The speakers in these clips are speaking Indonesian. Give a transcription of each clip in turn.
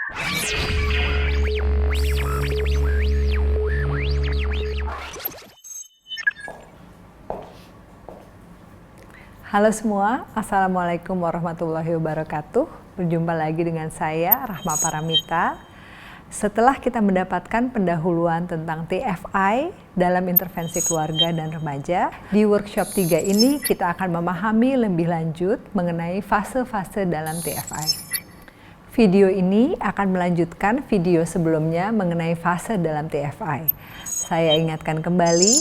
Halo semua, Assalamualaikum warahmatullahi wabarakatuh. Berjumpa lagi dengan saya, Rahma Paramita. Setelah kita mendapatkan pendahuluan tentang TFI dalam intervensi keluarga dan remaja, di workshop 3 ini kita akan memahami lebih lanjut mengenai fase-fase dalam TFI. Video ini akan melanjutkan video sebelumnya mengenai fase dalam TFI. Saya ingatkan kembali,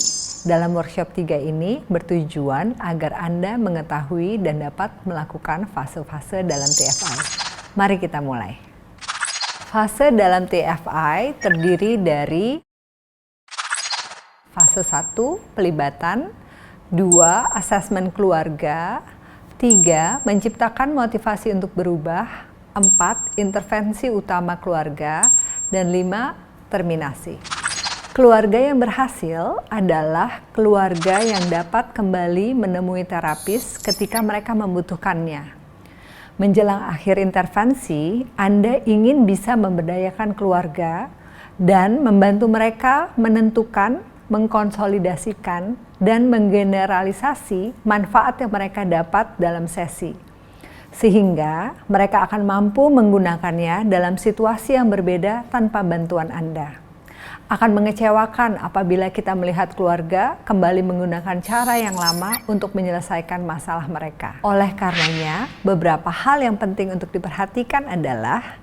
dalam workshop 3 ini bertujuan agar Anda mengetahui dan dapat melakukan fase-fase dalam TFI. Mari kita mulai. Fase dalam TFI terdiri dari fase 1, pelibatan, 2, asesmen keluarga, 3, menciptakan motivasi untuk berubah, 4, intervensi utama keluarga, dan 5, terminasi. Keluarga yang berhasil adalah keluarga yang dapat kembali menemui terapis ketika mereka membutuhkannya. Menjelang akhir intervensi, Anda ingin bisa memberdayakan keluarga dan membantu mereka menentukan, mengkonsolidasikan, dan menggeneralisasi manfaat yang mereka dapat dalam sesi. Sehingga mereka akan mampu menggunakannya dalam situasi yang berbeda tanpa bantuan Anda. Akan mengecewakan apabila kita melihat keluarga kembali menggunakan cara yang lama untuk menyelesaikan masalah mereka. Oleh karenanya, beberapa hal yang penting untuk diperhatikan adalah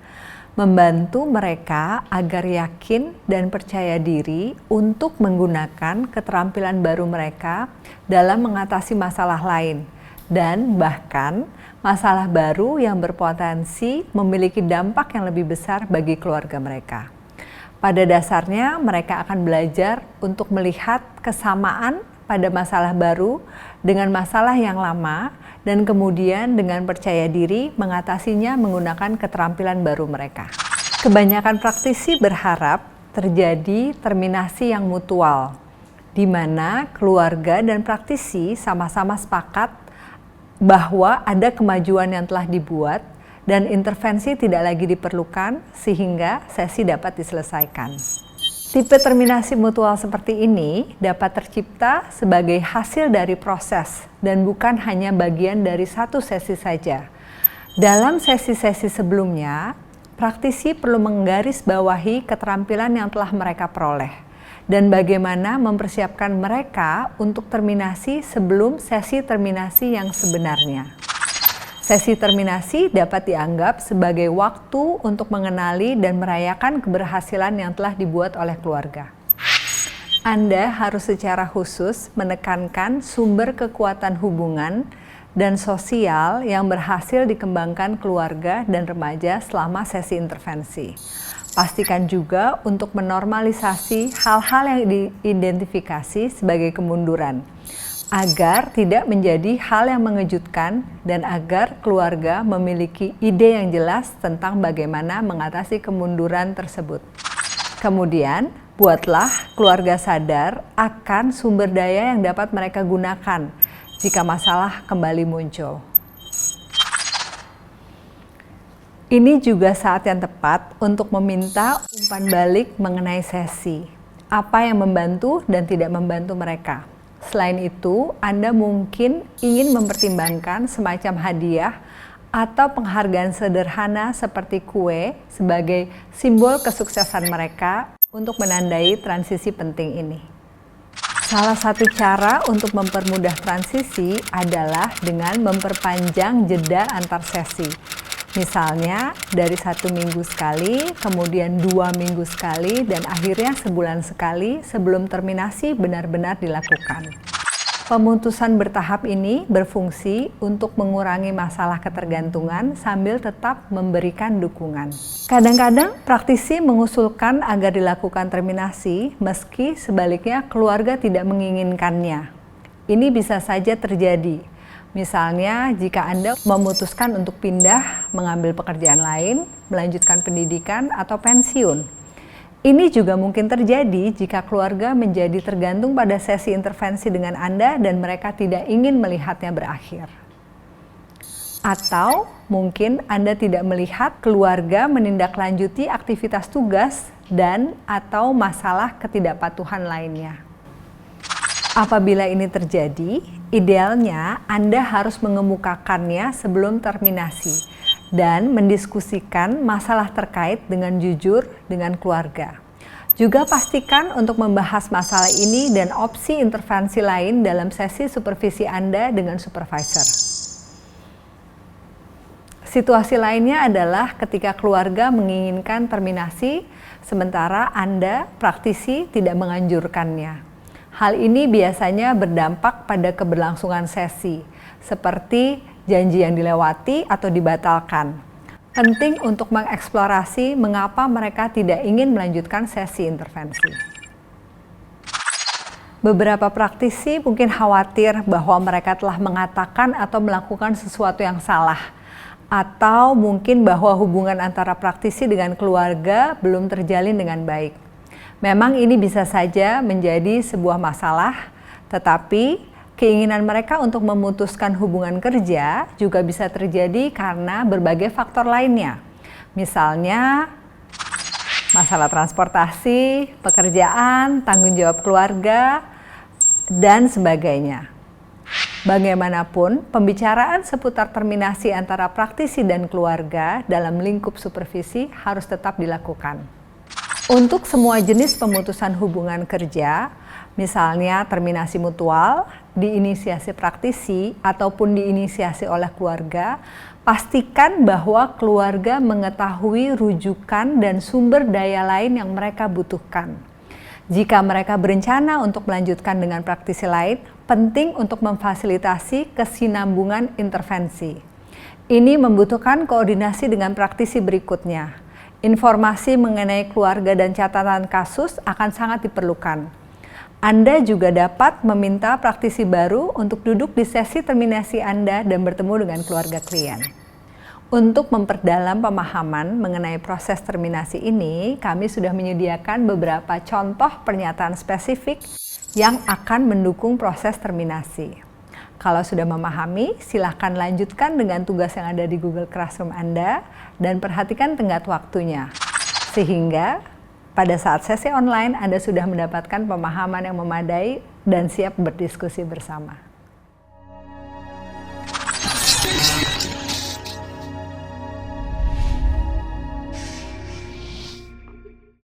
membantu mereka agar yakin dan percaya diri untuk menggunakan keterampilan baru mereka dalam mengatasi masalah lain, dan bahkan masalah baru yang berpotensi memiliki dampak yang lebih besar bagi keluarga mereka. Pada dasarnya, mereka akan belajar untuk melihat kesamaan pada masalah baru dengan masalah yang lama, dan kemudian dengan percaya diri mengatasinya menggunakan keterampilan baru mereka. Kebanyakan praktisi berharap terjadi terminasi yang mutual, di mana keluarga dan praktisi sama-sama sepakat bahwa ada kemajuan yang telah dibuat dan intervensi tidak lagi diperlukan sehingga sesi dapat diselesaikan. Tipe terminasi mutual seperti ini dapat tercipta sebagai hasil dari proses dan bukan hanya bagian dari satu sesi saja. Dalam sesi-sesi sebelumnya, praktisi perlu menggarisbawahi keterampilan yang telah mereka peroleh dan bagaimana mempersiapkan mereka untuk terminasi sebelum sesi terminasi yang sebenarnya. Sesi terminasi dapat dianggap sebagai waktu untuk mengenali dan merayakan keberhasilan yang telah dibuat oleh keluarga. Anda harus secara khusus menekankan sumber kekuatan hubungan dan sosial yang berhasil dikembangkan keluarga dan remaja selama sesi intervensi. Pastikan juga untuk menormalisasi hal-hal yang diidentifikasi sebagai kemunduran, agar tidak menjadi hal yang mengejutkan dan agar keluarga memiliki ide yang jelas tentang bagaimana mengatasi kemunduran tersebut. Kemudian, buatlah keluarga sadar akan sumber daya yang dapat mereka gunakan jika masalah kembali muncul. Ini juga saat yang tepat untuk meminta umpan balik mengenai sesi, apa yang membantu dan tidak membantu mereka. Selain itu, Anda mungkin ingin mempertimbangkan semacam hadiah atau penghargaan sederhana seperti kue sebagai simbol kesuksesan mereka untuk menandai transisi penting ini. Salah satu cara untuk mempermudah transisi adalah dengan memperpanjang jeda antar sesi. Misalnya dari 1 minggu sekali, kemudian 2 minggu sekali, dan akhirnya sebulan sekali sebelum terminasi benar-benar dilakukan. Pemutusan bertahap ini berfungsi untuk mengurangi masalah ketergantungan sambil tetap memberikan dukungan. Kadang-kadang praktisi mengusulkan agar dilakukan terminasi meski sebaliknya keluarga tidak menginginkannya. Ini bisa saja terjadi. Misalnya, jika Anda memutuskan untuk pindah, mengambil pekerjaan lain, melanjutkan pendidikan, atau pensiun. Ini juga mungkin terjadi jika keluarga menjadi tergantung pada sesi intervensi dengan Anda dan mereka tidak ingin melihatnya berakhir. Atau mungkin Anda tidak melihat keluarga menindaklanjuti aktivitas tugas dan atau masalah ketidakpatuhan lainnya. Apabila ini terjadi, idealnya Anda harus mengemukakannya sebelum terminasi dan mendiskusikan masalah terkait dengan jujur dengan keluarga. Juga pastikan untuk membahas masalah ini dan opsi intervensi lain dalam sesi supervisi Anda dengan supervisor. Situasi lainnya adalah ketika keluarga menginginkan terminasi, sementara Anda, praktisi, tidak menganjurkannya. Hal ini biasanya berdampak pada keberlangsungan sesi, seperti janji yang dilewati atau dibatalkan. Penting untuk mengeksplorasi mengapa mereka tidak ingin melanjutkan sesi intervensi. Beberapa praktisi mungkin khawatir bahwa mereka telah mengatakan atau melakukan sesuatu yang salah, atau mungkin bahwa hubungan antara praktisi dengan keluarga belum terjalin dengan baik. Memang ini bisa saja menjadi sebuah masalah, tetapi keinginan mereka untuk memutuskan hubungan kerja juga bisa terjadi karena berbagai faktor lainnya. Misalnya, masalah transportasi, pekerjaan, tanggung jawab keluarga, dan sebagainya. Bagaimanapun, pembicaraan seputar terminasi antara praktisi dan keluarga dalam lingkup supervisi harus tetap dilakukan. Untuk semua jenis pemutusan hubungan kerja, misalnya terminasi mutual, diinisiasi praktisi, ataupun diinisiasi oleh keluarga, pastikan bahwa keluarga mengetahui rujukan dan sumber daya lain yang mereka butuhkan. Jika mereka berencana untuk melanjutkan dengan praktisi lain, penting untuk memfasilitasi kesinambungan intervensi. Ini membutuhkan koordinasi dengan praktisi berikutnya. Informasi mengenai keluarga dan catatan kasus akan sangat diperlukan. Anda juga dapat meminta praktisi baru untuk duduk di sesi terminasi Anda dan bertemu dengan keluarga klien. Untuk memperdalam pemahaman mengenai proses terminasi ini, kami sudah menyediakan beberapa contoh pernyataan spesifik yang akan mendukung proses terminasi. Kalau sudah memahami, silakan lanjutkan dengan tugas yang ada di Google Classroom Anda dan perhatikan tenggat waktunya. Sehingga pada saat sesi online Anda sudah mendapatkan pemahaman yang memadai dan siap berdiskusi bersama.